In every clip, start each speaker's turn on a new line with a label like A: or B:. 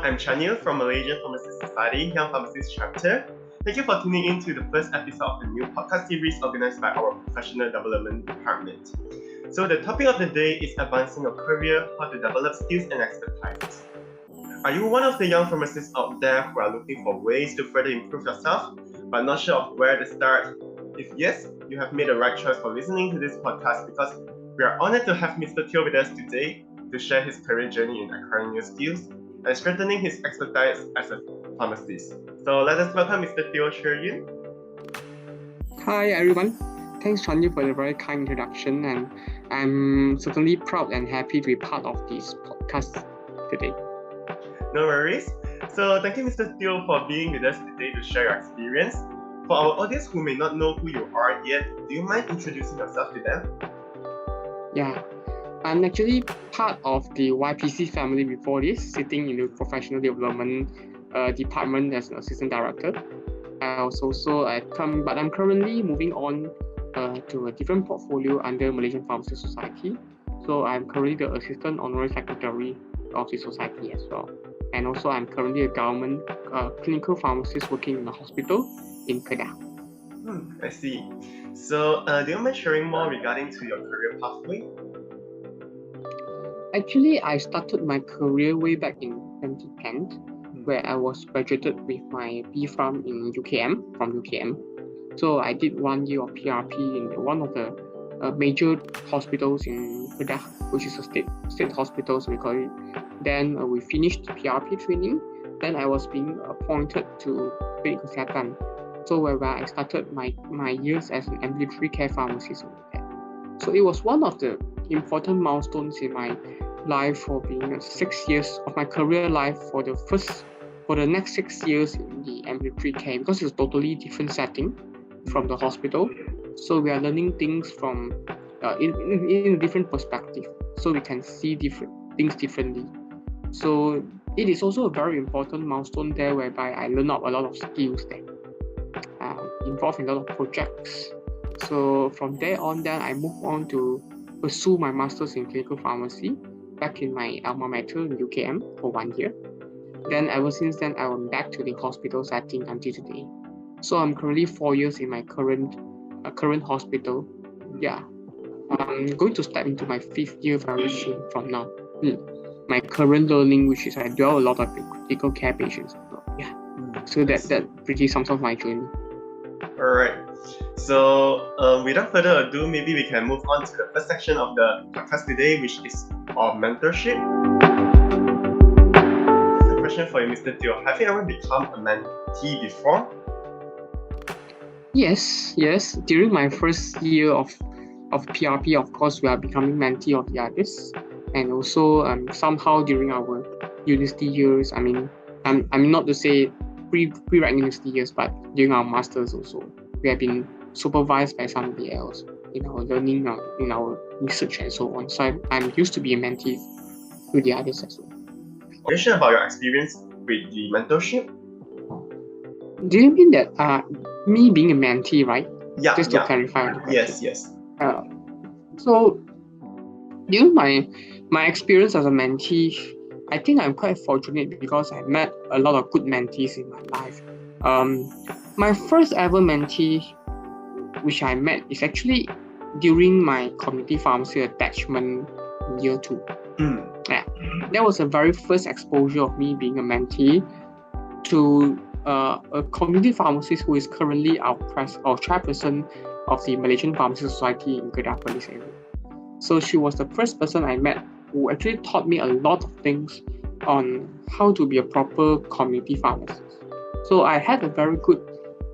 A: I'm Chanil from Malaysian Pharmacists Society, Young Pharmacists Chapter. Thank you for tuning in to the first episode of the new podcast series organized by our Professional Development Department. So the topic of the day is advancing your career, how to develop skills and expertise. Are you one of the young pharmacists out there who are looking for ways to further improve yourself, but not sure of where to start? If yes, you have made the right choice for listening to this podcast because we are honored to have Mr. Teo with us today to share his career journey in acquiring new skills and strengthening his expertise as a pharmacist. So let us welcome Mr. Teo Yun.
B: Hi everyone, thanks Chanyu for the very kind introduction, and I'm certainly proud and happy to be part of this podcast today.
A: No worries. So thank you Mr. Teo for being with us today to share your experience. For our audience who may not know who you are yet, do you mind introducing yourself to them?
B: Yeah, I'm actually part of the YPC family before this, sitting in the professional development department as an assistant director. I was also but I'm currently moving on to a different portfolio under Malaysian Pharmacists Society. So I'm currently the assistant honorary secretary of the society as well. And also I'm currently a government clinical pharmacist working in a hospital in Kedah.
A: I see. So do you mind sharing more regarding to your career pathway?
B: Actually, I started my career way back in 2010, where I was graduated with my B Pharm in from UKM. So I did 1 year of PRP in one of the major hospitals in Kedah, which is a state hospital, so we call it. Then we finished PRP training. Then I was being appointed to Klinik Kesihatan. So whereby I started my years as an ambulatory care pharmacist over there. So it was one of the important milestones in my life for being 6 years of my career life for the next 6 years in the ambulatory care, because it's a totally different setting from the hospital. So we are learning things from in a different perspective, so we can see different things differently. So it is also a very important milestone there, whereby I learned out a lot of skills there, involved in a lot of projects. So from there on, then I moved on to pursue my master's in clinical pharmacy back in my alma mater in UKM for 1 year. Then ever since then, I went back to the hospital setting until today. So I'm currently 4 years in my current hospital. Yeah, I'm going to step into my 5th year very soon from now. My current learning, which is I deal a lot of critical care patients. Yeah, so that pretty sums up my journey.
A: Alright, so without further ado, maybe we can move on to the first section of the podcast today, which is our mentorship. Just a question for you, Mr. Teo. Have you ever become a mentee before?
B: Yes. During my first year of PRP, of course, we are becoming mentee of the others, and also somehow during our university years. I mean not to say pre-reg university years, but during our masters also, we have been supervised by somebody else in our learning, in our research and so on. So I'm used to be a mentee to the others as well.
A: Can you share about your experience with the mentorship?
B: Do you mean that me being a mentee, right?
A: Yeah.
B: Just to clarify.
A: Yes.
B: So during my experience as a mentee, I think I'm quite fortunate because I met a lot of good mentees in my life. My first ever mentee, which I met, is actually during my community pharmacy attachment in year 2. Yeah, that was the very first exposure of me being a mentee to a community pharmacist who is currently our chairperson of the Malaysian Pharmacists Society in Kedah Police area. So she was the first person I met who actually taught me a lot of things on how to be a proper community pharmacist. So I had a very good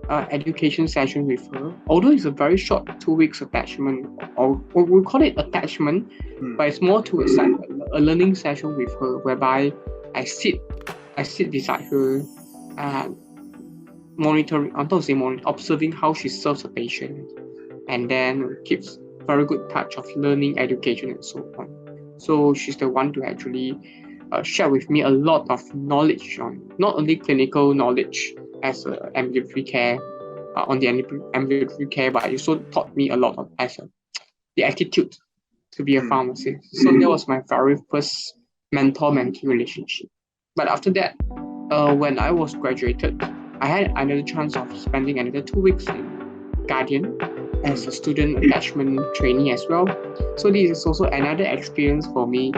B: education session with her, although it's a very short 2 weeks attachment, or we call it attachment, but it's more to a learning session with her, whereby I sit beside her, observing how she serves a patient, and then keeps very good touch of learning, education, and so on. So she's the one to actually share with me a lot of knowledge on not only clinical knowledge as ambulatory care, on the ambulatory care, but also taught me a lot of the attitude to be a pharmacist. So that was my very first mentor-mentee relationship. But after that, when I was graduated, I had another chance of spending another 2 weeks in Guardian as a student attachment trainee as well. So this is also another experience for me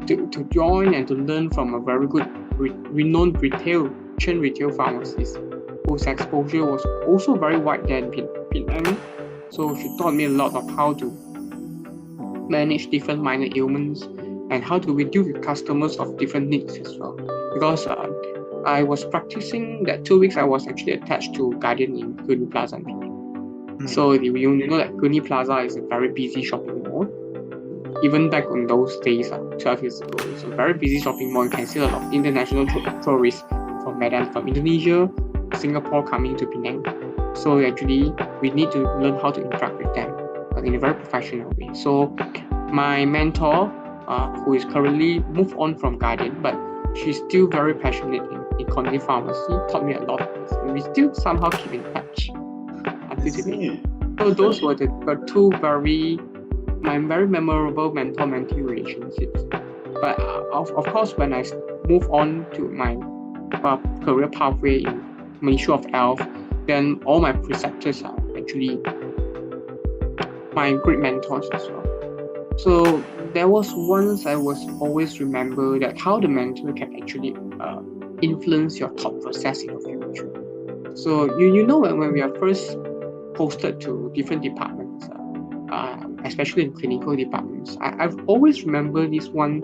B: to join and to learn from a very good renowned chain retail pharmacist whose exposure was also very wide than Penang. So she taught me a lot of how to manage different minor ailments and how to deal with customers of different needs as well. Because I was practicing that 2 weeks, I was actually attached to Guardian in Gurney Plaza in Penang. So you know that Gurney Plaza is a very busy shopping mall. Even back in those days, 12 years ago, it's a very busy shopping mall. You can see a lot of international tourists from Indonesia, Singapore coming to Penang. So actually, we need to learn how to interact with them in a very professional way. So my mentor, who is currently moved on from Guardian, but she's still very passionate in community pharmacy, taught me a lot of this, and we still somehow keep in touch until today. So those were the two very memorable mentor-mentee relationships. But of course, when I move on to my career pathway in Ministry of Health, then all my preceptors are actually my great mentors as well. So there was once I was always remember that how the mentor can actually influence your thought process in the future. So you know when we are first posted to different departments, especially in clinical departments, I've always remembered this one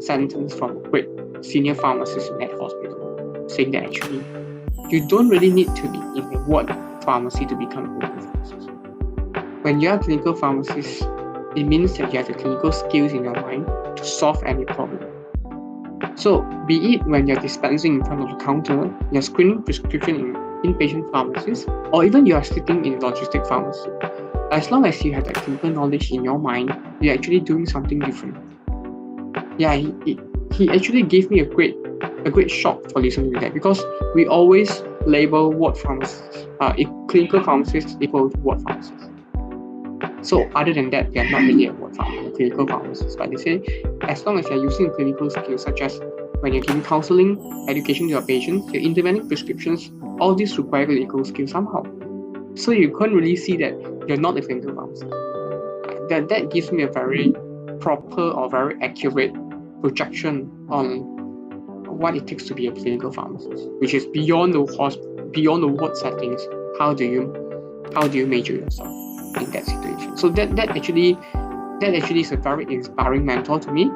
B: sentence from a great senior pharmacist in that hospital, saying that actually you don't really need to be in a ward pharmacy to become a clinical pharmacist. When you are a clinical pharmacist, it means that you have the clinical skills in your mind to solve any problem. So be it when you're dispensing in front of the counter, you're screening prescription in inpatient pharmacies, or even you are sitting in logistic pharmacy, as long as you have that clinical knowledge in your mind, you're actually doing something different. Yeah, he actually gave me a great shock for listening to that, because we always label ward pharmacists, clinical pharmacists equal to ward pharmacists. So other than that, they are not really a clinical pharmacist. But they say, as long as you're using clinical skills, such as when you're giving counseling, education to your patients, you're implementing prescriptions, all these require clinical skills somehow. So you can't really see that you're not a clinical pharmacist. That gives me a very proper or very accurate projection on what it takes to be a clinical pharmacist, which is beyond the ward settings. How do you measure yourself in that situation? So that actually is a very inspiring mentor to me,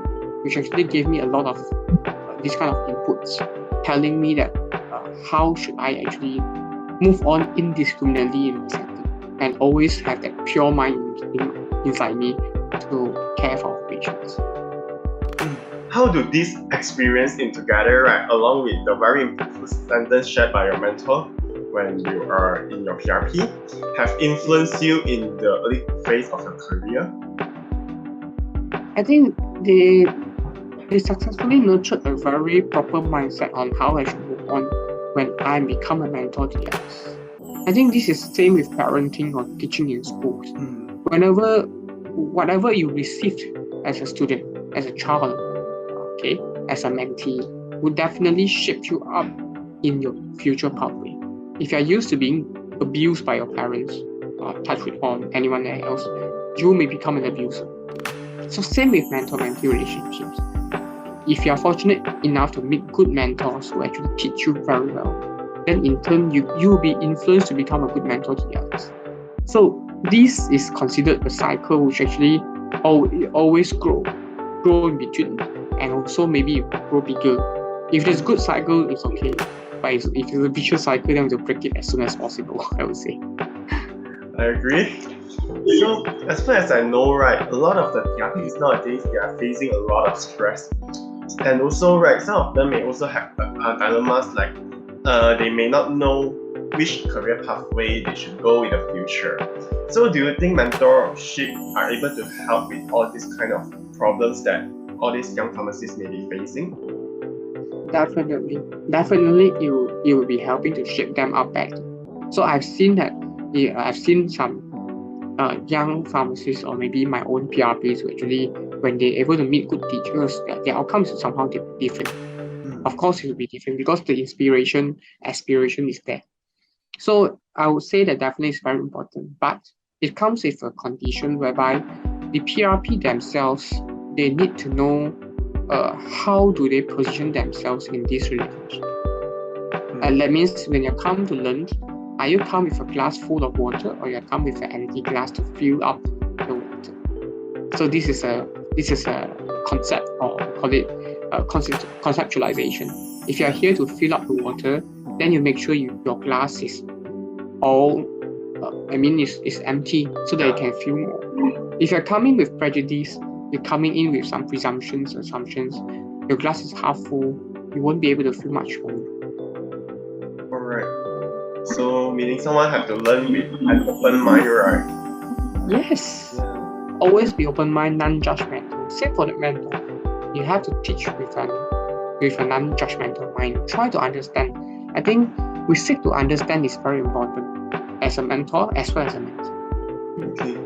B: which actually gave me a lot of this kind of inputs, telling me that how should I actually move on indiscriminately in the setting and always have that pure mind inside me to care for our patients.
A: How do these experience in together, right, along with the very impactful sentence shared by your mentor when you are in your PRP, have influenced you in the early phase of your career?
B: I think they successfully nurtured a very proper mindset on how I should move on when I become a mentor to others. I think this is the same with parenting or teaching in schools. Whatever you received as a student, as a child, as a mentee, would definitely shape you up in your future pathway. If you're used to being abused by your parents, touch with anyone else, you may become an abuser. So same with mentor-mentee relationships. If you're fortunate enough to meet good mentors who actually teach you very well, then in turn you'll be influenced to become a good mentor to the others. So this is considered a cycle which actually always grow in between, and also maybe grow bigger. If there's a good cycle, it's okay. But if it's a vicious cycle, then we have to break it as soon as possible, I would say.
A: I agree. So as far as I know, right, a lot of the PRPs nowadays, they are facing a lot of stress. And also, right, some of them may also have dilemmas like they may not know which career pathway they should go in the future. So do you think mentorship are able to help with all these kind of problems that all these young pharmacists may be facing?
B: Definitely, it will be helping to shape them up better. So I've seen some young pharmacists, or maybe my own PRPs, who actually, when they're able to meet good teachers, their outcomes are somehow different. Of course, it will be different because the aspiration is there. So I would say that definitely is very important, but it comes with a condition whereby the PRP themselves, they need to know how do they position themselves in this relationship. That means when you come to learn, are you come with a glass full of water or you come with an empty glass to fill up the water? So this is a concept, or call it conceptualization. If you are here to fill up the water, then you make sure your glass is all is empty so that you can fill more. If you're coming with prejudice, you're coming in with some presumptions, assumptions, your glass is half full, you won't be able to fill much more.
A: Alright. So meaning someone have to learn with an open mind, right?
B: Yes. Always be open mind, non-judgmental. Same for the mentor. You have to teach with a non-judgmental mind. Try to understand. I think we seek to understand is very important as a mentor as well as a mentee.
A: Okay.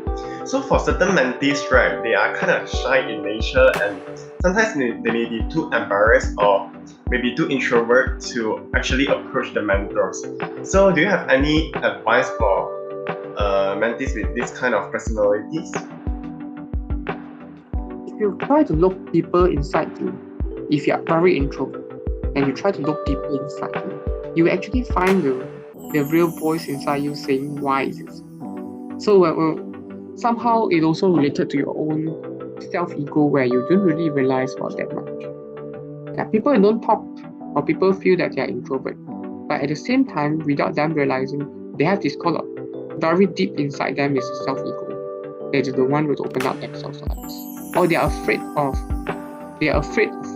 A: So for certain mentees, right, they are kind of shy in nature and sometimes they may be too embarrassed or maybe too introvert to actually approach the mentors. So do you have any advice for mentees with this kind of personalities?
B: If you try to look deeper inside you, if you are very introvert and you try to look deeper inside you, you will actually find the real voice inside you saying why is it. So somehow it also related to your own self-ego where you don't really realize about that much. Yeah, people don't talk or people feel that they are introvert, but at the same time, without them realizing, they have this call of very deep inside them is a self-ego. They don't want to open up themselves to others, or they are afraid of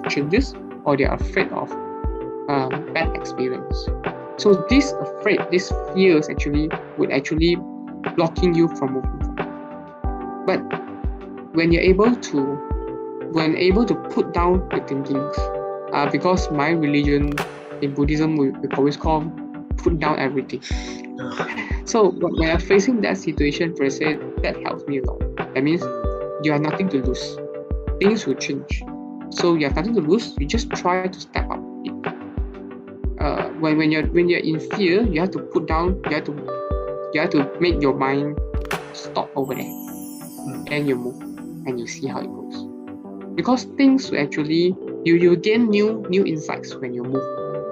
B: changes, or they are afraid of bad experience. So these fears would actually blocking you from moving forward. But when you're able to put down the thinkings, because my religion in Buddhism we always call put down everything. So when I'm facing that situation per se, that helps me a lot. That means you have nothing to lose. Things will change. So you have nothing to lose. You just try to step up. When you're in fear, you have to put down. You have to make your mind stop over there. And you move and you see how it goes. Because things will actually you gain new insights when you move.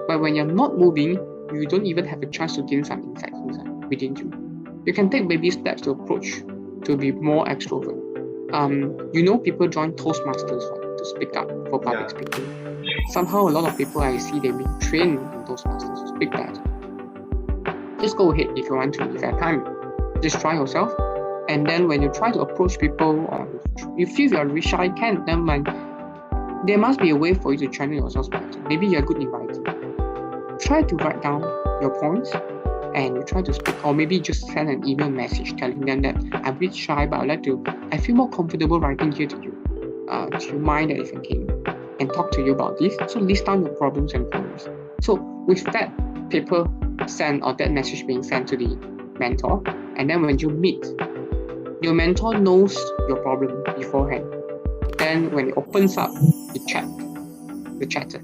B: But when you're not moving, you don't even have a chance to gain some insights within you. You can take baby steps to approach to be more extrovert. People join Toastmasters to speak up for public speaking. Somehow a lot of people I see they've been trained in Toastmasters to speak better. Just go ahead if you want to, if you have time. Just try yourself. And then when you try to approach people or you feel you're really shy, never mind. There must be a way for you to channel yourself better. Maybe you're good in writing. Try to write down your points and you try to speak, or maybe just send an email message telling them that I'm a bit shy, but I feel more comfortable writing here to you. Do you mind that if I came and talk to you about this? So list down your problems and worries. So with that paper sent or that message being sent to the mentor, and then when you meet, your mentor knows your problem beforehand. Then when it opens up the chatter,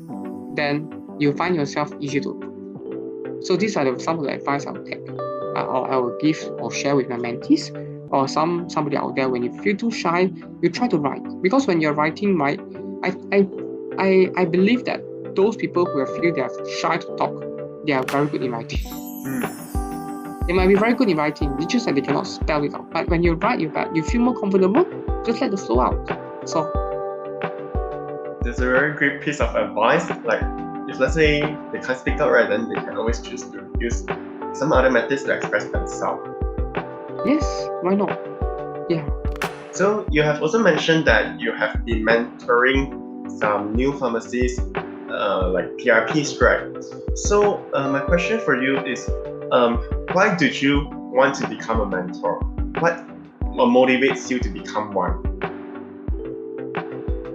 B: then you find yourself easy to approach. So these are some of the advice I would take, or I will give or share with my mentees, or somebody out there. When you feel too shy, you try to write, because when you're writing, I believe that those people who feel they are shy to talk, they are very good in writing. They might be very good in writing, it's just that they cannot spell it out. But when you write, you feel more comfortable, just let the flow out. So
A: that's a very great piece of advice. Like, if let's say they can't speak out, right, then they can always choose to use some other methods to express themselves.
B: Yes, why not? Yeah.
A: So you have also mentioned that you have been mentoring some new pharmacists, like PRPs, right? So my question for you is, why did you want to become a mentor? What motivates you to become one?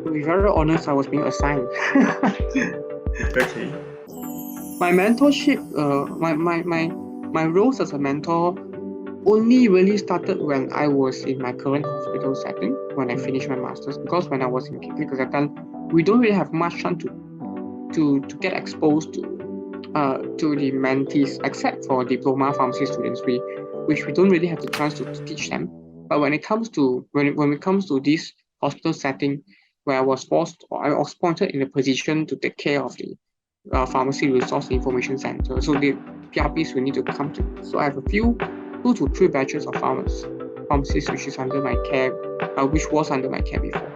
B: To be very honest, I was being assigned.
A: Okay.
B: My mentorship, my roles as a mentor only really started when I was in my current hospital setting, when I finished my master's, because when I was in clinical setting, we don't really have much chance to to get exposed to the mentees, except for diploma pharmacy students, which we don't really have the chance to teach them. But when it comes to this hospital setting, where I was appointed in a position to take care of the pharmacy resource information center. So the PRPs will need to come to me. So I have a few 2 to 3 batches of pharmacists which was under my care before.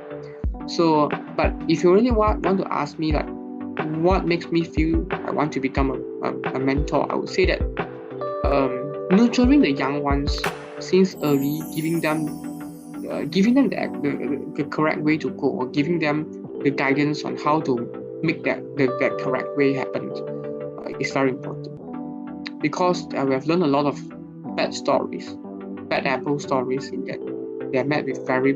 B: So, but if you really want to ask me like what makes me feel I want to become a mentor, I would say that nurturing the young ones since early, giving them the correct way to go, or giving them the guidance on how to make that correct way happen is very important. Because we have learned a lot of bad apple stories, in that they are met with very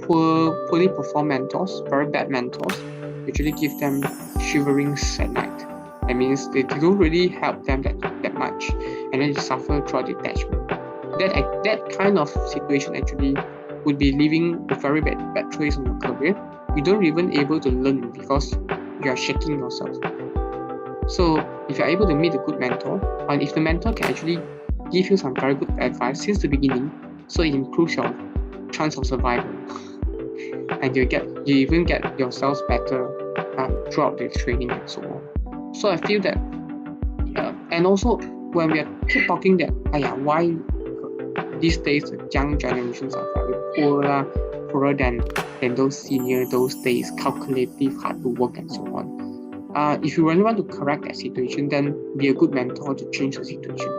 B: poorly performed mentors, very bad mentors, usually give them shiverings at night. That means they don't really help them that much, and then they suffer throughout detachment. That kind of situation actually would be leaving a very bad trace on your career. You don't even able to learn because you are shaking yourself. So if you're able to meet a good mentor, and if the mentor can actually give you some very good advice since the beginning, so it improves your chance of survival, and you even get yourselves better throughout the training and so on. So I feel that, and also when we keep talking that, why these days the young generations are very poorer than those days, calculative, hard to work and so on. If you really want to correct that situation, then be a good mentor to change the situation.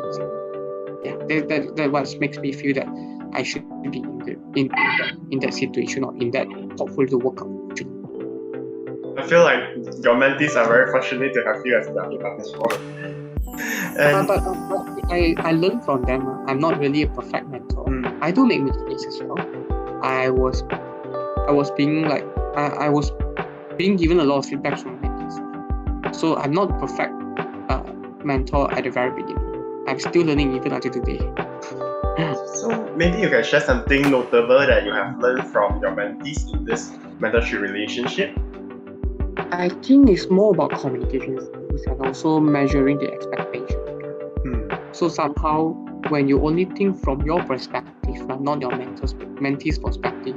B: That what makes me feel that I should be in that situation, or in that portfolio to work out.
A: I feel like your mentees are very fortunate to have you as their mentor.
B: But I learn from them. I'm not really a perfect mentor. I do make mistakes as well. I was being given a lot of feedback from mentees. So I'm not a perfect mentor at the very beginning. I'm still learning even until today.
A: So maybe you can share something notable that you have learned from your mentees in this mentorship relationship.
B: I think it's more about communication skills and also measuring the expectation. So somehow, when you only think from your perspective, not your mentee's perspective,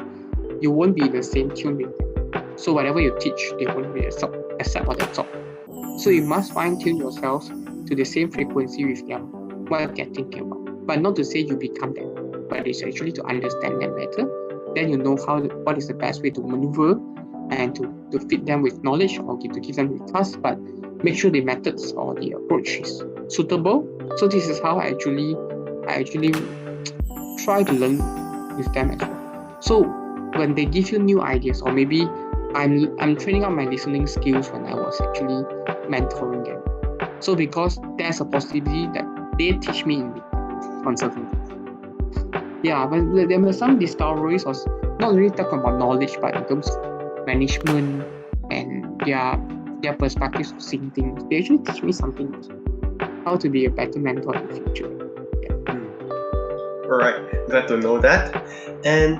B: you won't be in the same tune with them. So whatever you teach, they won't really accept what they talk. So you must fine-tune yourself to the same frequency with them, what they're thinking about. But not to say you become them, but it's actually to understand them better. Then you know what is the best way to maneuver and to feed them with knowledge, or to give them with tasks, but make sure the methods or the approach is suitable. So this is how I actually try to learn with them as well. So when they give you new ideas, or maybe I'm training up my listening skills when I was actually mentoring them. So because there's a possibility that they teach me on certain things. Yeah, but there were some discoveries, or not really talking about knowledge, but in terms of management and their perspectives of seeing things. They actually teach me something, how to be a better mentor in the future.
A: Alright, glad to know that. And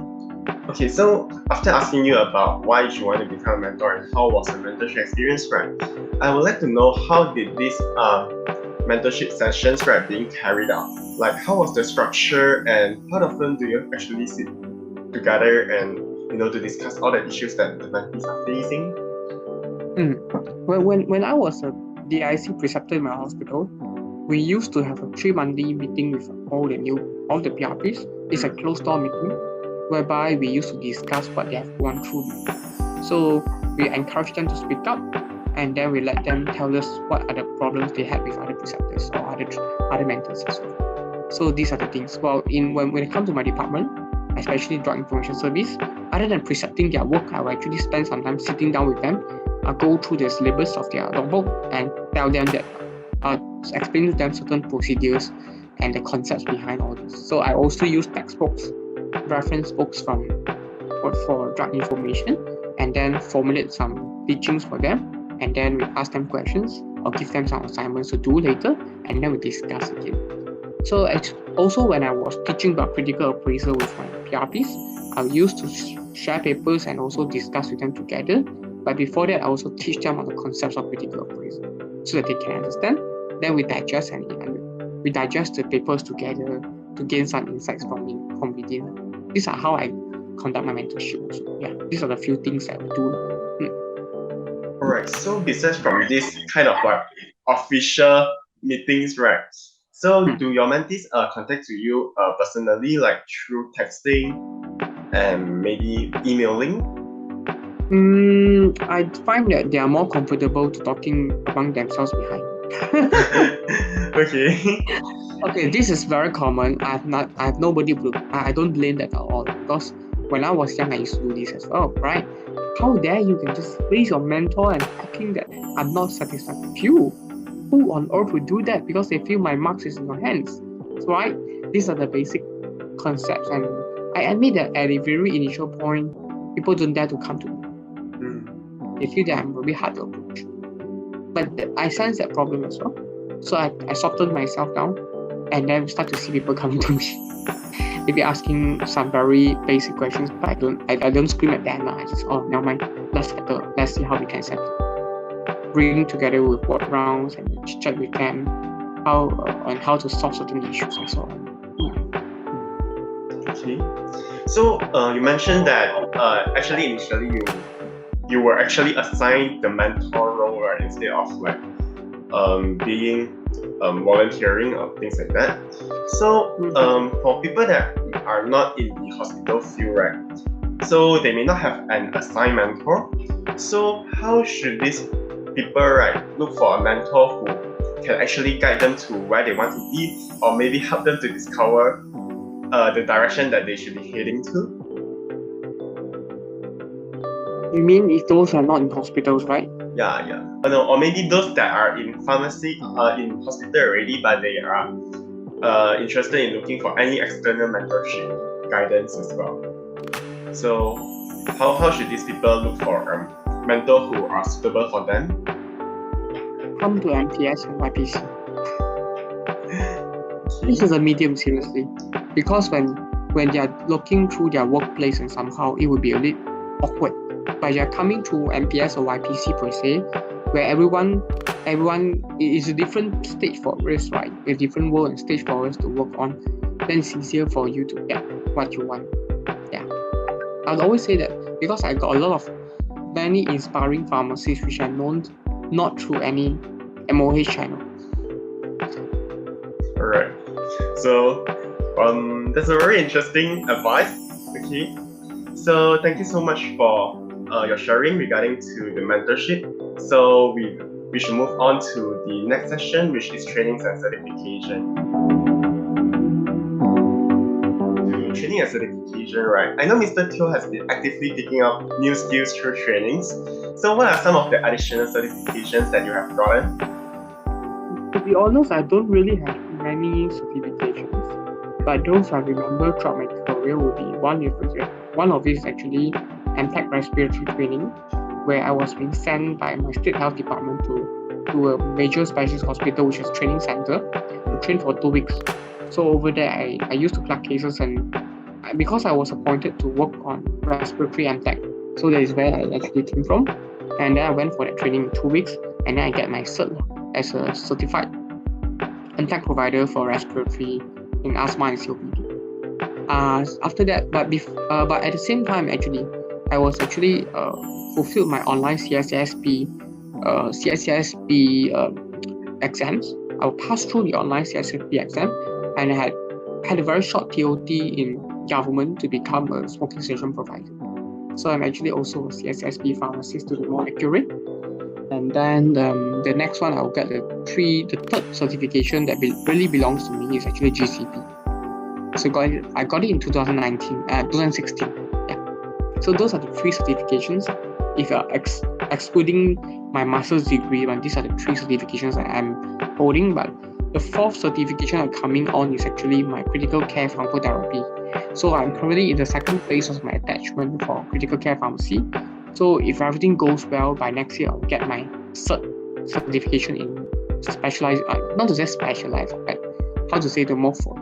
A: okay, so after asking you about why you want to become a mentor and how was the mentorship experience, right? I would like to know how did these mentorship sessions, right, being carried out? Like, how was the structure, and how often do you actually sit together and to discuss all the issues that the mentees are facing?
B: Well, when I was a DIC preceptor in my hospital, we used to have a 3-monthly meeting with all the PRPs. It's a closed-door meeting whereby we used to discuss what they have gone through. So we encourage them to speak up, and then we let them tell us what are the problems they had with other preceptors or other mentors as well. So these are the things. Well, when it comes to my department, especially drug information service, other than precepting their work, I will actually spend some time sitting down with them, go through the syllabus of their logbook, and tell them that, explain to them certain procedures and the concepts behind all this. So I also use textbooks, reference books for drug information, and then formulate some teachings for them, and then we ask them questions or give them some assignments to do later, and then we discuss again. So also when I was teaching about critical appraisal with my PRPs, I used to share papers and also discuss with them together, But before that, I also teach them on the concepts of critical appraisal so that they can understand. Then we digest the papers together to gain some insights from within. These are how I conduct my mentorship also. Yeah, these are the few things I would do.
A: Alright, so besides from this kind of like official meetings, right? So do your mentees contact to you personally, like through texting and maybe emailing?
B: I find that they are more comfortable to talking among themselves behind.
A: Okay.
B: Okay, this is very common. I have nobody I don't blame that at all, because when I was young I used to do this as well, right? How dare you can just praise your mentor and talking that I'm not satisfied with you? Who on earth would do that? Because they feel my marks is in your hands, right? These are the basic concepts, and I admit that at a very initial point, people don't dare to come to me. They feel that I'm very hard to approach. But I sense that problem as well. So I softened myself down, and then start to see people coming to me. Maybe asking some very basic questions, but I don't scream at them. I just, never mind, let's see how we can settle. Bring together with work rounds and chat with them on how to solve certain issues and so on.
A: Okay. So you mentioned that actually initially you were actually assigned the mentor role, right, instead of like being volunteering or things like that. So for people that are not in the hospital field, right, so they may not have an assigned mentor. So how should these people, right, look for a mentor who can actually guide them to where they want to be, or maybe help them to discover the direction that they should be heading to?
B: You mean if those are not in hospitals, right?
A: Yeah. No, or maybe those that are in pharmacy, in hospital already, but they are interested in looking for any external mentorship guidance as well. So how should these people look for mentor who are suitable for them?
B: Come to MPS and YPC. This is a medium, seriously, because when they are looking through their workplace and somehow it would be a bit awkward. But you're coming to MPS or YPC per se, where everyone is a different stage for us, right? A different role and stage for us to work on. Then it's easier for you to get what you want. Yeah, I'd always say that because I got a lot of many inspiring pharmacists which are known not through any MOH channel.
A: Alright. So that's a very interesting advice. Okay. So thank you so much for your sharing regarding to the mentorship. So we should move on to the next session, which is trainings and certification. Training and certification, right? I know Mr. Teo has been actively picking up new skills through trainings. So what are some of the additional certifications that you have gotten?
B: To be honest, I don't really have many certifications, but those I remember throughout my career will be one of it is actually MTech respiratory training, where I was being sent by my state health department to a major specialist hospital, which is training center, to train for 2 weeks. So over there, I used to plug cases, and because I was appointed to work on respiratory MTech, so that is where I actually came from. And then I went for that training in 2 weeks, and then I get my cert as a certified MTech provider for respiratory in asthma and COPD. After that, but at the same time, actually, I was actually fulfilled my online CSSP exams. I will pass through the online CSSP exam, and I had a very short TOT in government to become a smoking cessation provider. So I'm actually also a CSSP pharmacist, to be more accurate. And then the next one I'll get the third certification that really belongs to me is actually GCP. So I got it in 2016. Yeah. So those are the 3 certifications. If you're excluding my master's degree, these are the 3 certifications that I'm holding. But the 4th certification coming on is actually my critical care pharmacotherapy. So I'm currently in the 2nd phase of my attachment for critical care pharmacy. So if everything goes well, by next year I'll get my certification in specialized, not to say specialized, but how to say to move for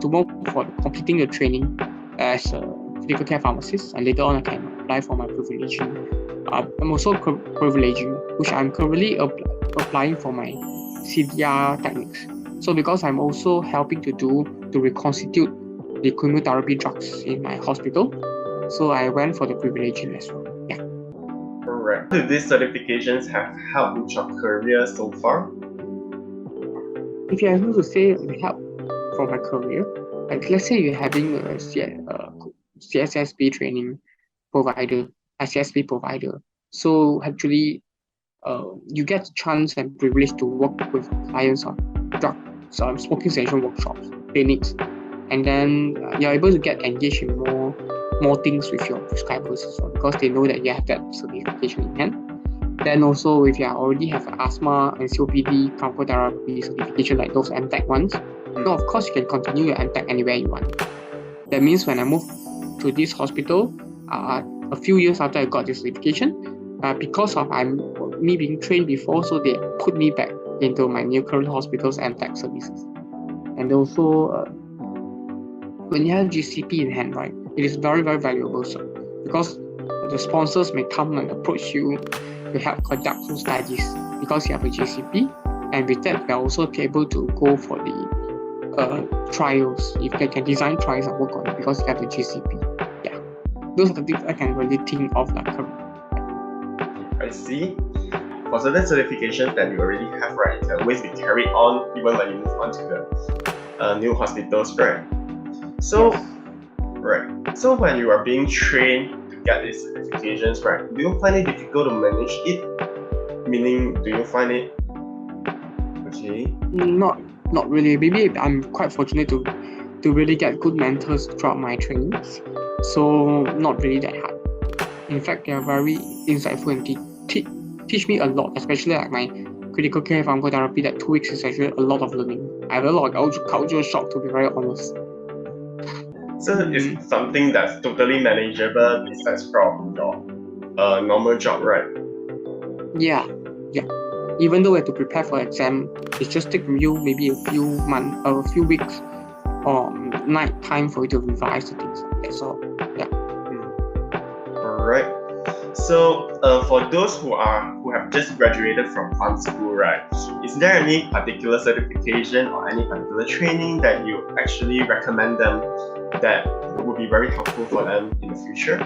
B: completing the training as a critical care pharmacist, and later on I can apply for my privilege in I'm also privileging, which I'm currently applying for my CDR techniques. So because I'm also helping to reconstitute the chemotherapy drugs in my hospital, so I went for the privileging as well. Yeah.
A: Alright. Do these certifications have helped with your career so far?
B: If you're able to say help for my career, like let's say you're having a CSSP training provider, a CSP provider. So actually, you get a chance and privilege to work with clients on smoking cessation workshops, clinics, and then you're able to get engaged in more things with your prescribers as well, because they know that you have that certification in hand. Then also, if you already have asthma and COPD pharmacotherapy certification like those MTech ones, no, of course you can continue your MTech anywhere you want. That means when I moved to this hospital, a few years after I got this certification, because of me being trained before, so they put me back into my new current hospital's MTech services. And also, when you have GCP in hand, right, it is very, very valuable, so, because the sponsors may come and approach you to help conduct some studies because you have a GCP, and with that, you're also able to go for the trials. If they can design trials and work on it because you have the GCP. Yeah, those are the things I can really think of like currently.
A: I see. For certain certifications that you already have, right, it can always be carried on even when you move on to the new hospitals, right? So,
B: Yes.
A: right. So when you are being trained to get these certifications, right, do you find it difficult to manage it? Meaning, do you find it okay?
B: Not really. Maybe I'm quite fortunate to really get good mentors throughout my trainings. So not really that hard. In fact, they are very insightful and teach me a lot, especially like my critical care pharmacotherapy. That 2 weeks is actually a lot of learning. I have a lot of cultural shock, to be very honest.
A: So it's something that's totally manageable besides from your normal job, right?
B: Yeah. Even though we have to prepare for exam, it just take from you maybe a few weeks or night time for you to revise the things. That's all. Yeah.
A: Alright. So for those who have just graduated from pharm school, right? Is there any particular certification or any particular training that you actually recommend them that would be very helpful for them in the future?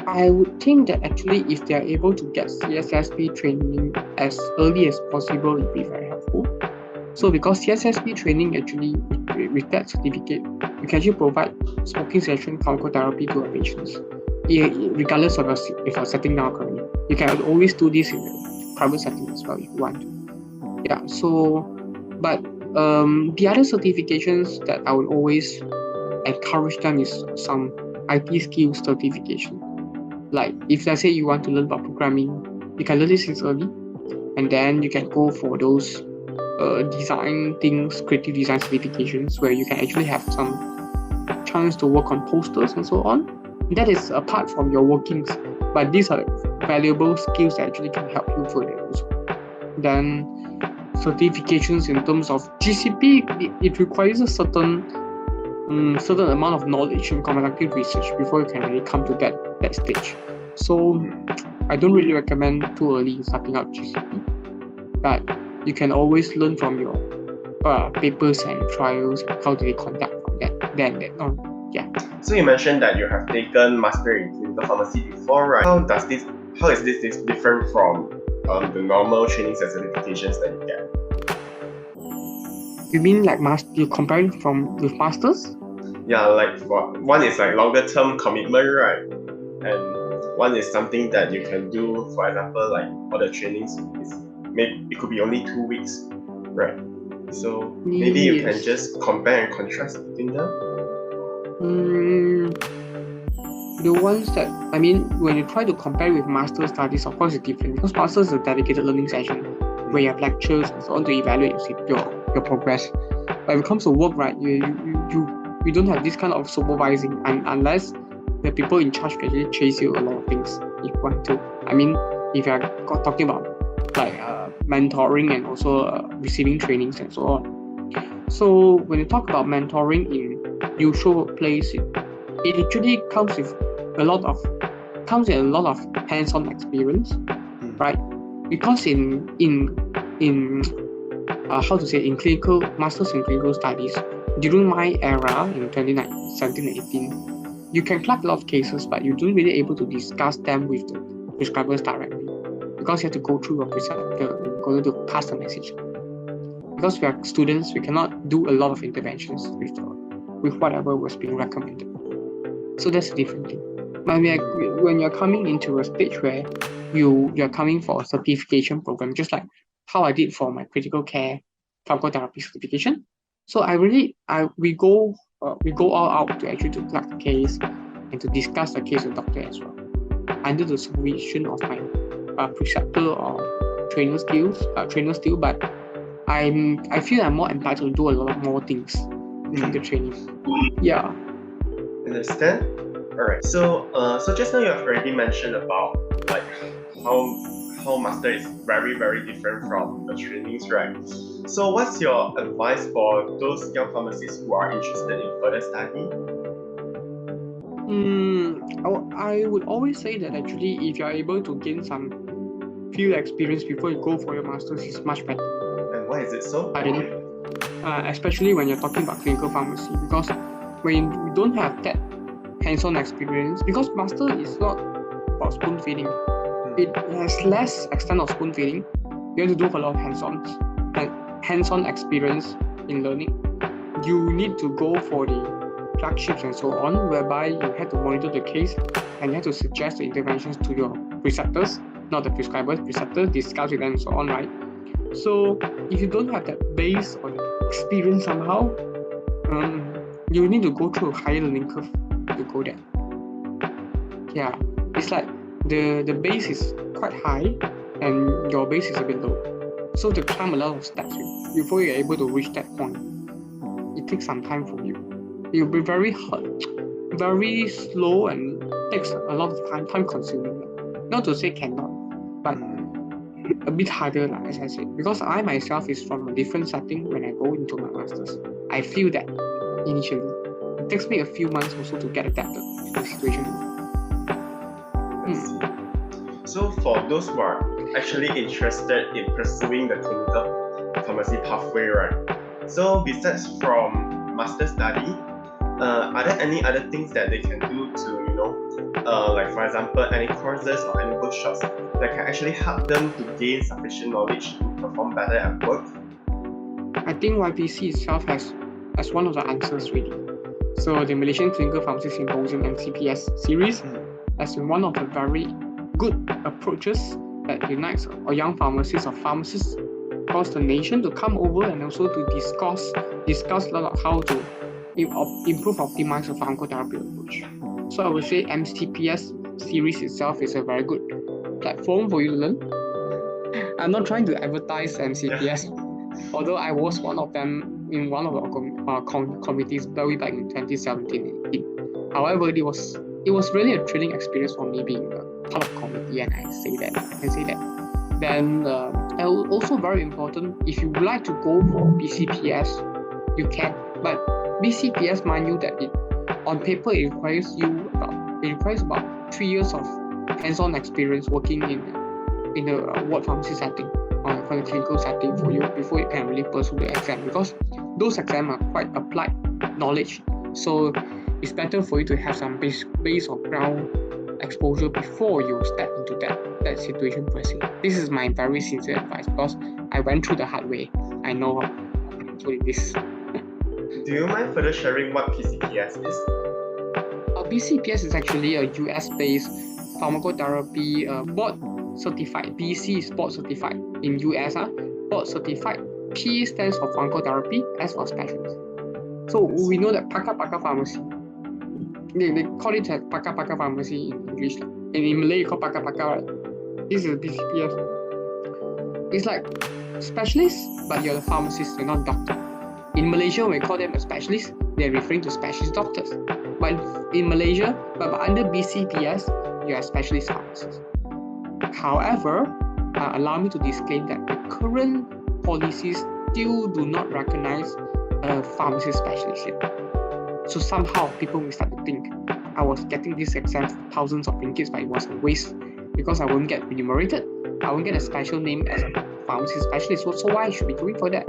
B: I would think that actually if they are able to get CSSP training as early as possible, it would be very helpful. So because CSSP training actually, with that certificate, you can actually provide smoking cessation pharmacotherapy to our patients, regardless of if you're setting down currently. You can always do this in a private setting as well if you want to. Yeah. So, but the other certifications that I would always encourage them is some IT skills certification. Like if let's say you want to learn about programming, you can learn this since early, and then you can go for those design things, creative design certifications, where you can actually have some chance to work on posters and so on. That is apart from your workings, but these are valuable skills that actually can help you further also. Then certifications in terms of GCP, it requires a certain amount of knowledge in conducting research before you can really come to that stage. So I don't really recommend too early in starting out GCP, but you can always learn from your papers and trials and how do they conduct from that. Then yeah.
A: So you mentioned that you have taken master in clinical pharmacy before, right? How is this different from the normal trainings and certifications that you get?
B: You mean like you're comparing with masters?
A: Yeah, like one is like longer term commitment, right? And one is something that you can do, for example, like all the trainings maybe it could be only 2 weeks, right? So maybe you can just compare and contrast between them.
B: The ones that, I mean, when you try to compare with master studies, of course it's different because master is a dedicated learning session where you have lectures and so on to evaluate your progress. But when it comes to work, right, you don't have this kind of supervising unless the people in charge can actually chase you a lot of things if you want to. I mean, if you are talking about like mentoring and also receiving trainings and so on. So when you talk about mentoring in usual workplace, it actually comes with a lot of comes with a lot of hands-on experience, right? Because in how to say, in clinical masters in clinical studies during my era in 2017 and 18, you can plug a lot of cases, but you don't really able to discuss them with the prescribers directly because you have to go through your preceptor in order to pass the message. Because we are students, we cannot do a lot of interventions with whatever was being recommended. So that's a different thing. But when you're coming into a stage where you're coming for a certification program, just like how I did for my critical care pharmacotherapy certification. So we go all out to actually to plug the case and to discuss the case with the doctor as well, under the supervision of my preceptor or trainer still, but I feel I'm more entitled to do a lot more things in the training. Yeah.
A: Understand? Alright. So just now you have already mentioned about like how master is very, very different from the trainings, right? So what's your advice for those young pharmacists who are interested in further study?
B: I would always say that actually if you're able to gain some field experience before you go for your master's, is much better.
A: And why is it so?
B: Especially when you're talking about clinical pharmacy, because when you don't have that hands-on experience, because master is not about spoon feeding, it has less extent of spoon feeding. You have to do a lot of hands-on experience in learning. You need to go for the flagships and so on, whereby you have to monitor the case and you have to suggest the interventions to your preceptors, not the prescribers, preceptors, discuss with them and so on, right? So if you don't have that base or experience somehow, you need to go through a higher learning curve to go there. Yeah, it's like the base is quite high and your base is a bit low. So to climb a lot of steps before you're able to reach that point, it takes some time for you. You'll be very hard, very slow, and takes a lot of time consuming. Not to say cannot, but a bit harder, as I said, because I myself is from a different setting when I go into my masters. I feel that initially. It takes me a few months also to get adapted to the situation.
A: So for those who are actually interested in pursuing the clinical pharmacy pathway, right? So besides from master study, are there any other things that they can do to, like for example, any courses or any workshops that can actually help them to gain sufficient knowledge to perform better at work?
B: I think YPC itself has one of the answers really. So the Malaysian Clinical Pharmacy Symposium MCPS series has been one of the very good approaches that unites young pharmacists or pharmacists across the nation to come over and also to discuss a lot of how to improve, optimize the pharmacotherapy approach. So I would say MCPS series itself is a very good platform for you to learn. I'm not trying to advertise MCPS, although I was one of them in one of our committees way back in 2017. However, it was really a thrilling experience for me being part of committee, and I can say that. Then also very important, if you would like to go for BCPS, you can. But BCPS, mind you, that on paper it requires about 3 years of hands-on experience working in the ward pharmacy setting, or for the clinical setting for you before you can really pursue the exam, because those exams are quite applied knowledge. So it's better for you to have some base or ground exposure before you step into that situation per se. This is my very sincere advice because I went through the hard way. I know how it is.
A: Do you mind further sharing what PCPS is?
B: BCPS is actually a US-based pharmacotherapy board certified. BC is board certified in US. Board certified. P stands for pharmacotherapy, S for specialist. So we know that Pakar Pharmacy, they call it Pakar Pharmacy in English. And in Malay, you call Pakar, right? This is BCPS. It's like specialist, but you're a pharmacist, you're not doctor. In Malaysia, when we call them a specialist, they're referring to specialist doctors. But in Malaysia, but under BCPS, you're a specialist pharmacist. However, allow me to disclaim that the current policies still do not recognize a pharmacist specialist yet. So somehow people will start to think, I was getting this exam for thousands of ringgits, but it was a waste because I won't get remunerated. I won't get a special name as a pharmacy specialist. So why I should be going for that?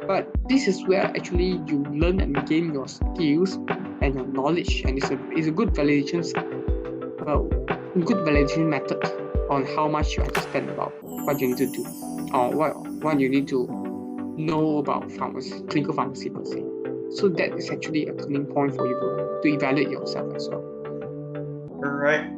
B: But this is where actually you learn and gain your skills and your knowledge, and it's a good validation method on how much you understand about what you need to do or what you need to know about pharmacy, clinical pharmacy per se. So that is actually a turning point for you to evaluate yourself as well.
A: Alright.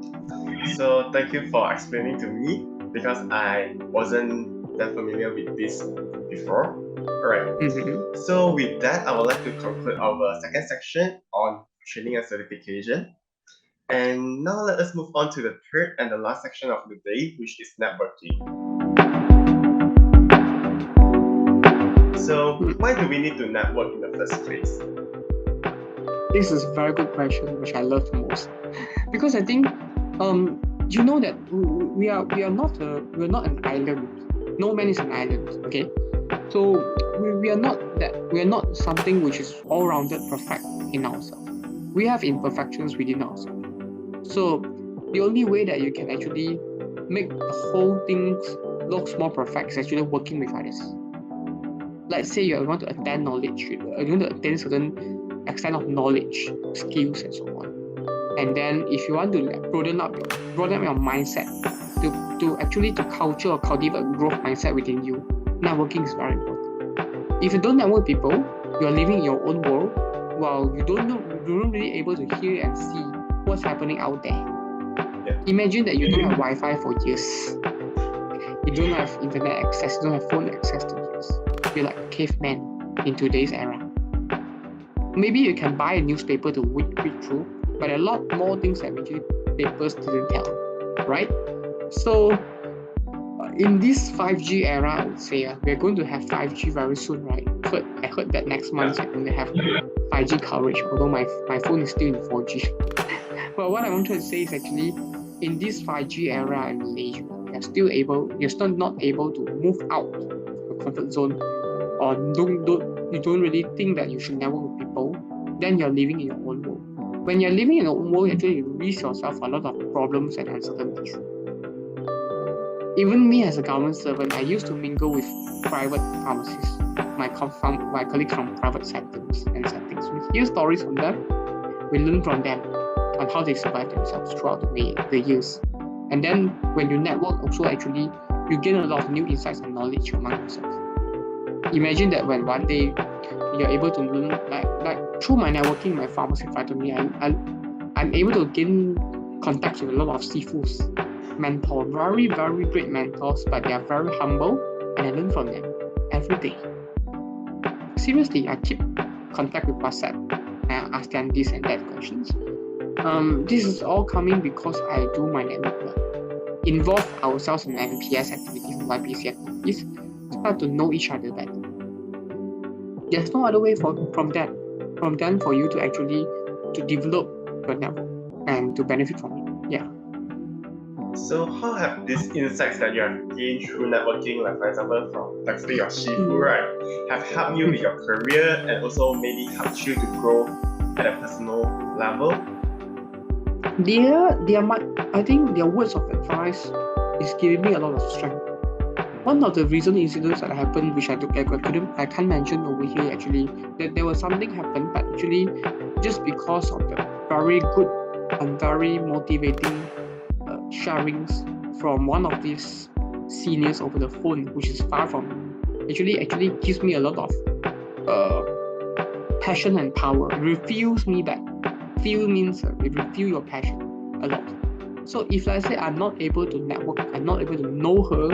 A: So thank you for explaining to me because I wasn't that familiar with this before. Alright.
B: Mm-hmm.
A: So with that, I would like to conclude our second section on training and certification. And now let us move on to the third and the last section of the day, which is networking. So why do we need to network in the first place?
B: This is a very good question, which I love the most, because I think you know that we are not an island. No man is an island. Okay, so we are not something which is all rounded perfect in ourselves. We have imperfections within ourselves. So the only way that you can actually make the whole thing looks more perfect is actually working with others. Let's say you want to attain knowledge, you want to attain certain extent of knowledge, skills, and so on. And then if you want to broaden up your mindset to actually to culture or cultivate growth mindset within you, networking is very important. If you don't network people, you are living in your own world while you don't really able to hear and see what's happening out there.
A: Yeah.
B: Imagine that you don't have Wi-Fi for years. You don't have internet access, you don't have phone access to years. You're like a caveman in today's era. Maybe you can buy a newspaper to read through, but a lot more things that actually papers didn't tell, right? So in this 5G era, I would say we're going to have 5G very soon, right? I heard that next month we're going to have 5G coverage, although my phone is still in 4G. But what I wanted to say is actually in this 5G era in Malaysia, you're still not able to move out of your comfort zone, or you don't really think that you should network with people, then you're living in your own world. When you're living in your own world, actually you risk yourself a lot of problems and uncertainties. Even me as a government servant, I used to mingle with private pharmacists, my colleagues from private settings. We hear stories from them, we learn from them on how they survive themselves throughout the years. And then when you network, also actually you gain a lot of new insights and knowledge among yourself. Imagine that when one day you're able to learn, like through my networking, my pharmacy faculty, I'm able to gain contacts with a lot of CFUs, mentors, very, very great mentors, but they are very humble, and I learn from them every day. Seriously, I keep contact with WhatsApp and I ask them this and that questions. This is all coming because I do my network, involve ourselves in MPS activities and YPC activities, start to know each other better. There's no other way from then for you to actually to develop your network and to benefit from it. Yeah.
A: So how have these insights that you have gained through networking, like for example from like say your Shifu, right, have helped you with your career and also maybe helped you to grow at a personal level?
B: I think their words of advice is giving me a lot of strength. One of the recent incidents that happened, which I can't mention over here actually, that there was something happened, but actually just because of the very good and very motivating sharings from one of these seniors over the phone, which is far from me, actually gives me a lot of passion and power. It refuels me back. Fuel means it refuel your passion a lot. So if let's say I'm not able to network, I'm not able to know her,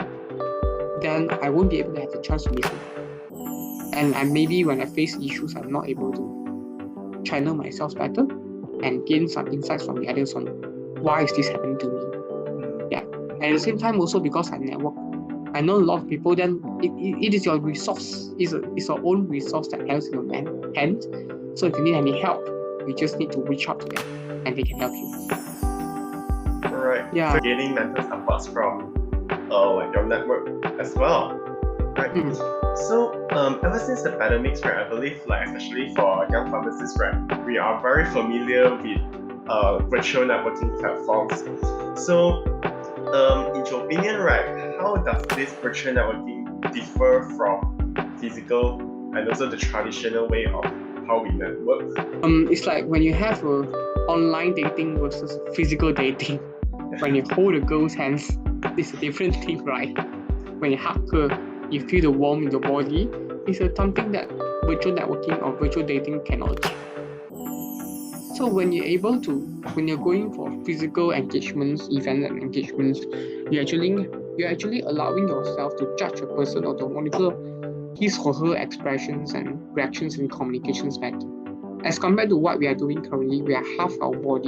B: then I won't be able to have the chance to listen. And maybe when I face issues, I'm not able to channel myself better and gain some insights from the others on why is this happening to me. Yeah. And at the same time, also because I network, I know a lot of people. Then it is your resource. It's your own resource that helps in your hand. So if you need any help, you just need to reach out to them, and they can help you.
A: Right.
B: Yeah.
A: So gaining mental supports from like your network as well. Right. So ever since the pandemics, right, I believe like especially for young pharmacists, right, we are very familiar with virtual networking platforms. So, in your opinion, right, how does this virtual networking differ from physical and also the traditional way of how we network?
B: It's like when you have a online dating versus physical dating. When you hold a girl's hands, it's a different thing, right? When you hug her, you feel the warmth in your body. It's something that virtual networking or virtual dating cannot achieve. So when you're going for physical engagements, events and engagements, you're actually allowing yourself to judge a person or to monitor his or her expressions and reactions and communications better. As compared to what we are doing currently, we are half of our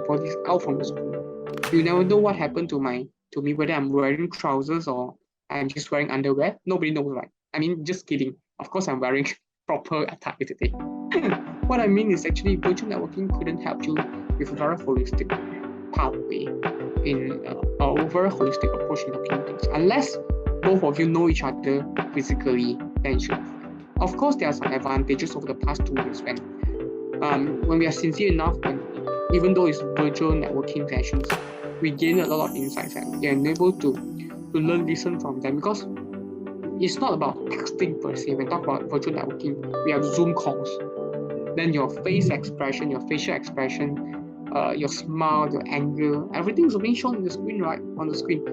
B: bodies out from the screen. You never know what happened to me, whether I'm wearing trousers or I'm just wearing underwear. Nobody knows, right? I mean, just kidding. Of course, I'm wearing proper attire today. What I mean is actually virtual networking couldn't help you with a very holistic pathway in a very holistic approach in looking at things. Unless both of you know each other physically, then it should be fine. Of course, there are some advantages over the past 2 years when we are sincere enough, even though it's virtual networking sessions, we gain a lot of insights and we are able to listen from them, because it's not about texting per se. When we talk about virtual networking, we have Zoom calls. Then your face expression, your facial expression, your smile, your anger, everything is being shown on the screen, right? On the screen.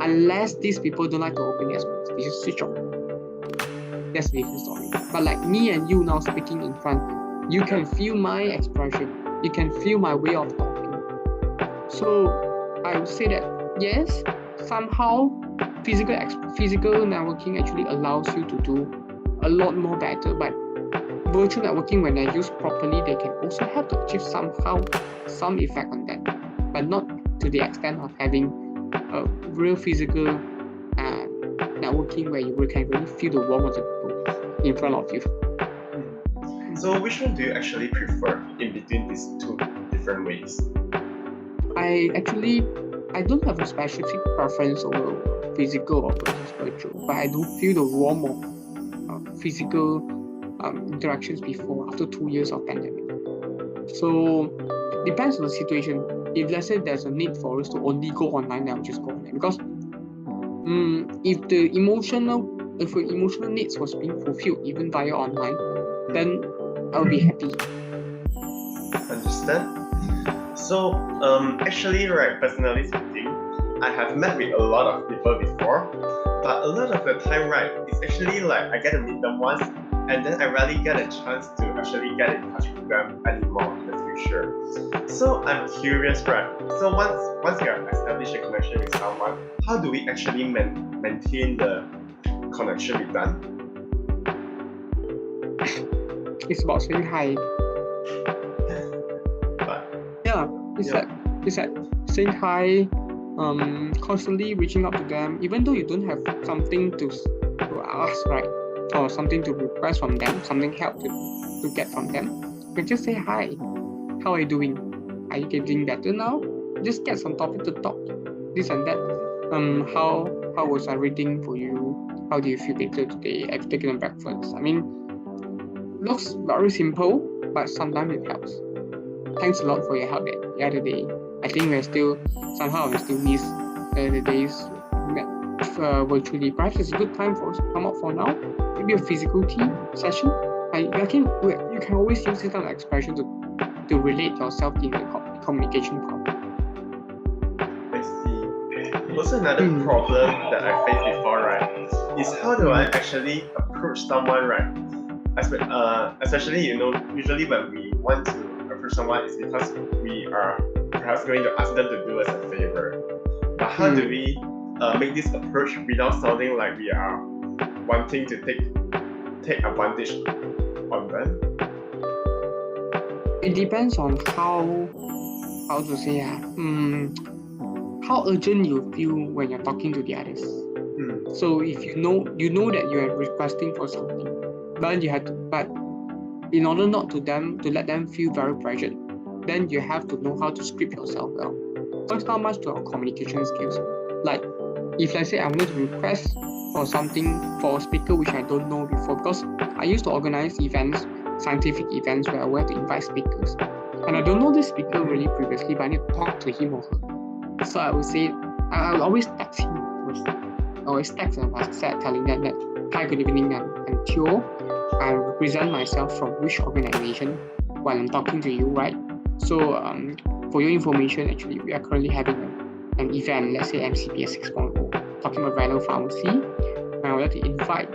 B: Unless these people don't like to open their screens, they just switch off. That's a different story. But like me and you now speaking in front, you can feel my expression. You can feel my way of talking. So I would say that yes, somehow physical networking actually allows you to do a lot more better. But virtual networking, when they're used properly, they can also help to achieve some effect on that, but not to the extent of having a real physical networking where you can really feel the warmth of the people in front of you.
A: So which one do you actually prefer in between these two different ways?
B: I don't have a specific preference over physical or versus virtual, but I do feel the warmth of physical interactions after 2 years of pandemic. So depends on the situation. If let's say there's a need for us to only go online, then I'll just go online, because if the emotional needs was being fulfilled even via online, then I'll be happy.
A: Understand? So actually, right, personally speaking, I have met with a lot of people before, but a lot of the time, right, it's actually like I get to meet them once, and then I rarely get a chance to actually get in touch with them anymore in the future. So I'm curious, right? So once you have established a connection with someone, how do we actually maintain the connection with them?
B: It's about saying hi. It's like saying hi, constantly reaching out to them, even though you don't have something to ask, right, or something to request from them, something help to get from them. You can just say hi. How are you doing? Are you getting better now? Just get some topic to talk, this and that. How was everything for you? How do you feel better today? Have you taken a breakfast? I mean, looks very simple, but sometimes it helps. Thanks a lot for your help the other day. I think we still miss the days virtually. Perhaps it's a good time for us to come up for now. Maybe a physical tea session. You can always use this kind of expression to relate yourself in the communication part.
A: I see. Also, another problem that I faced before, right, is how do I actually approach someone, right? Especially, usually when we want to approach someone, it's because we are perhaps going to ask them to do us a favor. But how do we make this approach without sounding like we are wanting to take advantage on them?
B: It depends on how to say how urgent you feel when you're talking to the others. So if you know that you are requesting for something, but in order not to let them feel very pressured, then you have to know how to script yourself well. So it's not much to our communication skills. Like if let's say I wanted to request for something for a speaker which I don't know before, because I used to organize events, scientific events where I would have to invite speakers. And I don't know this speaker really previously, but I need to talk to him or her. So I would say, I will always text him first. I always text and WhatsApp telling them that, hi, good evening, I'm Teo. I represent myself from which organization while I'm talking to you, right? So for your information, actually, we are currently having an event, let's say MCPS 6.0, talking about vinyl pharmacy. And I would like to invite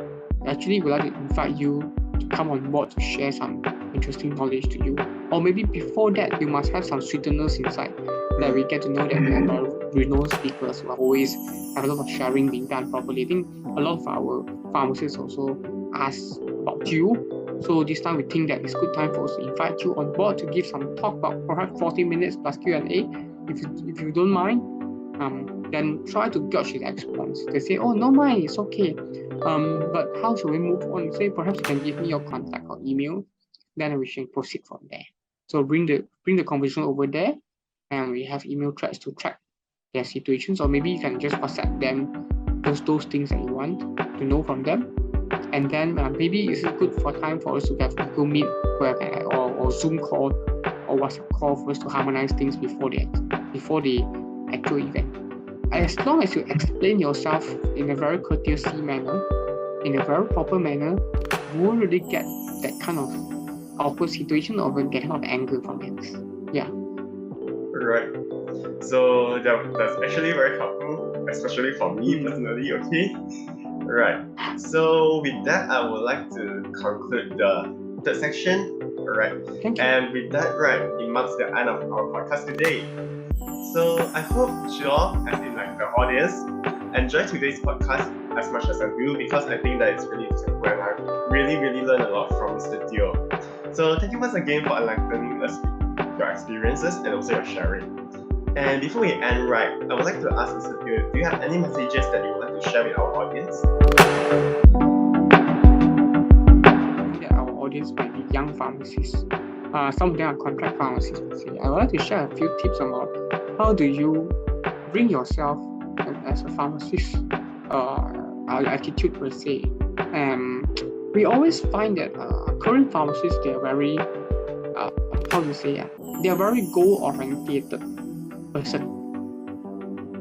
B: you to come on board to share some interesting knowledge to you. Or maybe before that, you must have some sweeteners inside that we get to know that we have our renowned speakers who are always have a lot of sharing being done properly. I think a lot of our pharmacists also ask about you. So this time we think that it's good time for us to invite you on board to give some talk about perhaps 40 minutes plus Q&A. If you don't mind, then try to gauge his response. They say, oh, no mind, it's okay. But how should we move on? Say perhaps you can give me your contact or email, then we should proceed from there. So bring the conversation over there, and we have email threads to track their situations, or maybe you can just WhatsApp them those things that you want to know from them. And then maybe it's a good for time for us to have Google Meet or Zoom call or WhatsApp call for us to harmonize things before the actual event. As long as you explain yourself in a very courteous manner, in a very proper manner, you won't really get that kind of awkward situation or get kind of anger from it. Yeah.
A: Right. So that's actually very helpful, especially for me personally, okay? Right. So with that, I would like to conclude the third section. Alright.
B: Thank you.
A: And with that, right, it marks the end of our podcast today. So I hope you all, as in like the audience, enjoy today's podcast as much as I do, because I think that it's really insightful and I really learned a lot from Mr. Teo. So thank you once again for enlightening us your experiences and also your sharing. And before we end, right, I would like to ask Mr. Teo, do you have any messages that you would like to share with our audience?
B: That our audience might be young pharmacists. Some of them are contract pharmacists, per se. I would like to share a few tips about how do you bring yourself as a pharmacist, our attitude per se. We always find that current pharmacists, they are very, they are very goal-oriented person.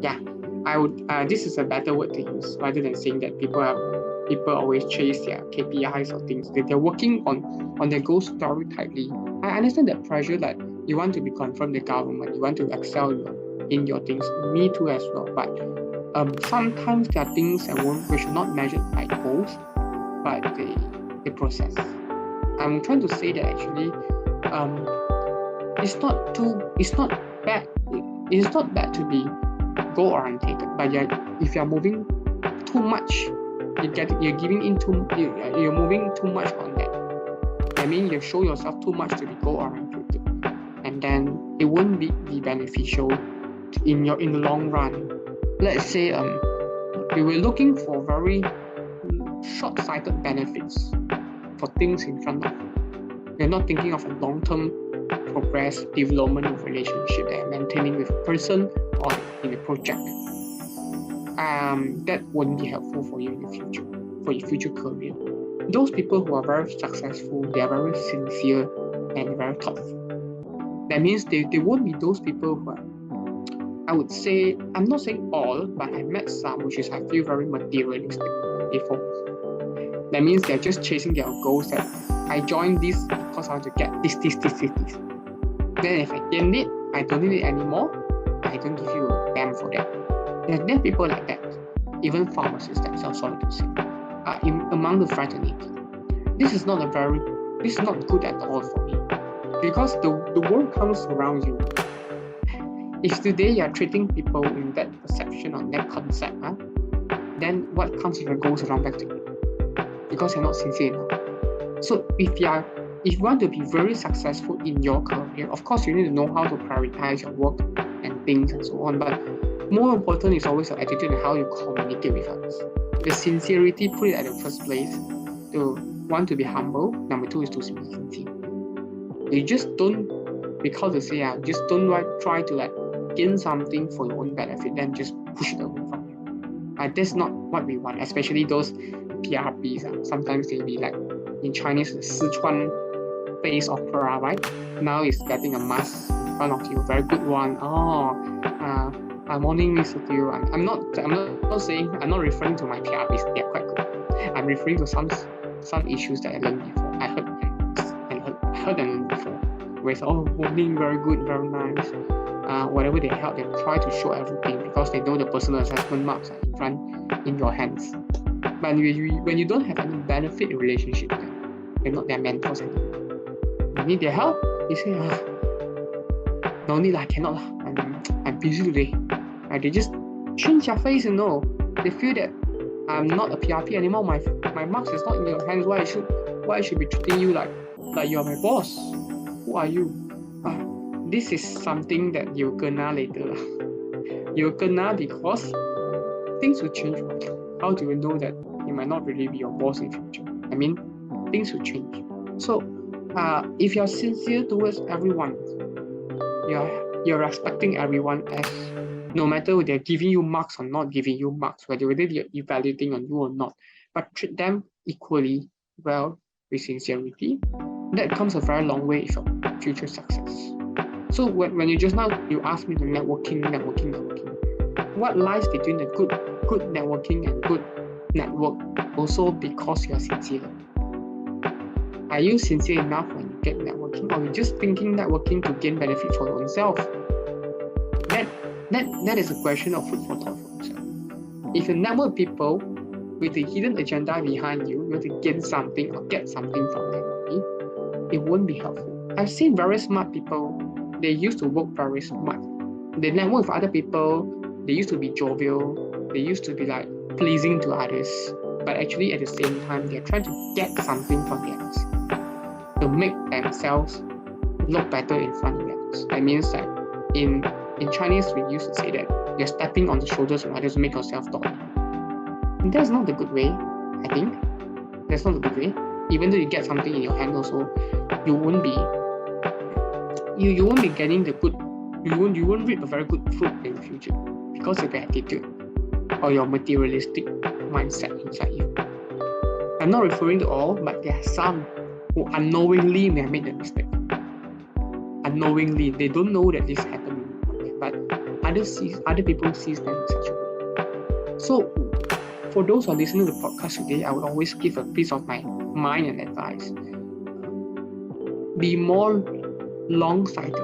B: Yeah, I would. This is a better word to use rather than saying that people always chase their KPIs or things. They're working on their goals very tightly. I understand that pressure that you want to be confirmed the government, you want to excel in your things. Me too as well. But sometimes there are things that we should not measure by goals, but the process. I'm trying to say that actually, it's not bad. It's not bad to be goal orientated, but if you're moving too much, you're moving too much on that. I mean, you show yourself too much to be goal oriented, and then it won't be beneficial in the long run. Let's say we were looking for very short-sighted benefits for things in front of you. You're not thinking of a long-term progress, development of relationship that you're maintaining with a person or in a project. That won't be helpful for you in the future, for your future career. Those people who are very successful, they are very sincere and very thoughtful. That means they won't be those people who are, I would say, I'm not saying all, but I met some which is I feel very materialistic before. That means they're just chasing their goals that I joined this because I want to get this. Then if I gain it, I don't need it anymore. I don't give you a damn for that. There are people like that. Even pharmacists themselves, sorry to say, are among the fraternity. This is not good at all for me. Because the world comes around you. If today you are treating people in that perception or that concept, then what comes if it goes around back to you? Because you're not sincere enough. So if you want to be very successful in your career, of course you need to know how to prioritize your work and things and so on. But more important is always your attitude and how you communicate with others. The sincerity, put it at the first place. To want to be humble. Number two is to be sincere. You just don't, because they say, just don't try to gain something for your own benefit, then just push it away from you. That's not what we want, especially those PRPs. Sometimes they be like, in Chinese, Sichuan face opera, right? Now it's getting a mask in front of you, very good one. Morning, Miss Theo. I'm not referring to my PRPs. They're quite good. I'm referring to some issues that I learned before. I heard them before. With morning, very good, very nice. Whatever they help, they try to show everything because they know the personal assessment marks are in your hands. But when you don't have any benefit relationship with them, you're not their mentors anymore. You need their help. You say, no need, I cannot. I'm busy today. They just change their face, They feel that I'm not a PRP anymore. My marks is not in your hands. Why I should be treating you like you're my boss? Who are you? This is something that you'll kena later. You'll kena because things will change. How do you know that you might not really be your boss in future? I mean, things will change. So, if you're sincere towards everyone, you're respecting everyone as no matter whether they're giving you marks or not giving you marks, whether they're evaluating on you or not, but treat them equally well with sincerity. That comes a very long way for future success. So when you just now you asked me the networking, what lies between the good networking and good network? Also because you are sincere. Are you sincere enough when you get networking, or you're just thinking networking to gain benefit for yourself? That is a question of food for thought for yourself. If you network people with a hidden agenda behind you, you want to gain something or get something from networking, it won't be helpful. I've seen very smart people, they used to work very smart. They network with other people, they used to be jovial, they used to be like pleasing to others, but actually at the same time, they're trying to get something from the others to make themselves look better in front of the others. That means that in Chinese, we used to say that you're stepping on the shoulders of others to make yourself taller. And that's not the good way, I think. That's not the good way. Even though you get something in your hand also, you won't be getting the good, you won't reap a very good fruit in the future because of your attitude or your materialistic mindset inside you. I'm not referring to all, but there are some who unknowingly may have made the mistake. Unknowingly, they don't know that this happened, but other people see them in such a way. So, for those who are listening to the podcast today, I would always give a piece of my mind and advice. Be more long-sighted.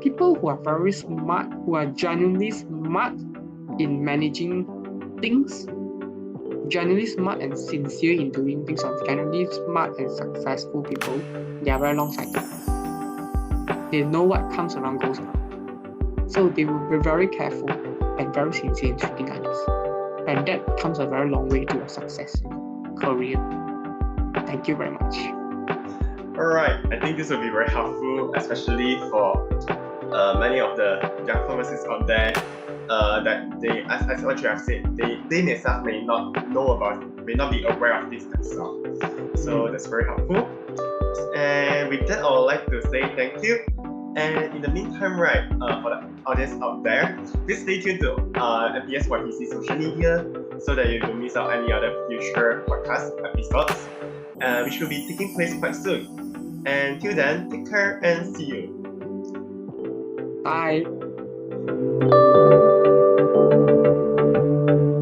B: People who are very smart, who are genuinely smart in managing things, genuinely smart and sincere in doing things, or genuinely smart and successful people, they are very long-sighted. They know what comes around goes around. So they will be very careful and very sincere in treating others. And that comes a very long way to a success in career. Thank you very much.
A: Alright, I think this will be very helpful, especially for many of the young pharmacists out there that they, as what you have said, they themselves may not know about, may not be aware of this themselves. So that's very helpful. And with that, I would like to say thank you. And in the meantime, right, for the audience out there, please stay tuned to MPS YPC social media so that you don't miss out any other future podcast episodes, which will be taking place quite soon. And till then, take care and see you.
B: Bye.